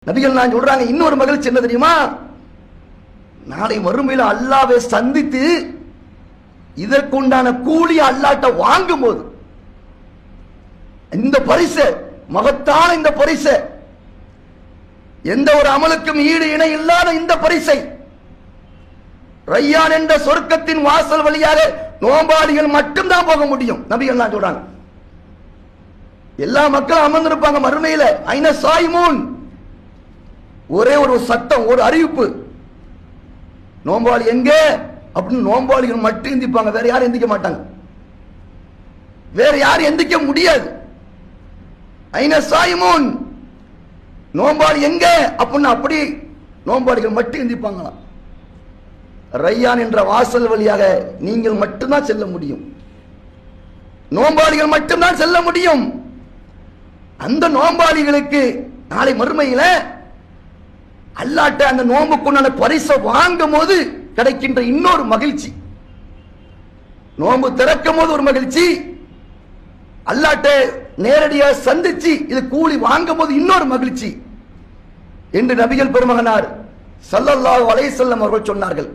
நபிகள் நான் சொல்றாங்க இன்னொரு மகிழ்ச்சி என்ன தெரியுமா? நாளை மறுமையில் அல்லாஹ்வை சந்தித்து இதற்குண்டான கூலி அல்லாஹ்ட்ட வாங்கும் போது இந்த பரிசு மகத்தான இந்த பரிசு எந்த ஒரு அமலுக்கும் ஈடு இணை இல்லாத இந்த பரிசை ரையான் என்ற சொர்க்கத்தின் வாசல் வழியாக நோம்பாளிகள் மட்டும்தான் போக முடியும். நபிகள் நான் சொல்றாங்க எல்லா மக்களும் அமர்ந்திருப்பாங்க மறுமையில. ஐன சாயிமூன் ஒரே ஒரு சட்டம், ஒரு அறிவிப்பு, நோம்பாளி எங்க அப்படின்னு நோம்பாளிகள் மட்டும் எந்திப்பாங்க, வேற யாரும் எந்திக்க மாட்டாங்க, வேற யாரும் எந்திக்க முடியாது. ஐன சாயிமூன் நோம்பாளி எங்க அப்படின்னு அப்படி நோம்பாளிகள் மட்டும் எந்திப்பாங்களாம். ரையான் என்ற வாசல் வழியாக நீங்கள் மட்டும்தான் செல்ல முடியும், நோம்பாளிகள் மட்டும்தான் செல்ல முடியும். அந்த நோம்பாளிகளுக்கு நாளை மறுமையில அல்லாஹ்ட்ட அந்த நோம்புக்குண்டான பரிசை வாங்கும் போது கிடைக்கின்ற இன்னொரு மகிழ்ச்சி, நோம்பு திறக்கும் போது ஒரு மகிழ்ச்சி, அல்லாஹ்ட்ட நேரடியாக சந்திச்சு இது கூலி வாங்கும் போது இன்னொரு மகிழ்ச்சி என்று நபிகள் பெருமகனார் ஸல்லல்லாஹு அலைஹி வஸல்லம் அவர்கள் சொன்னார்கள்.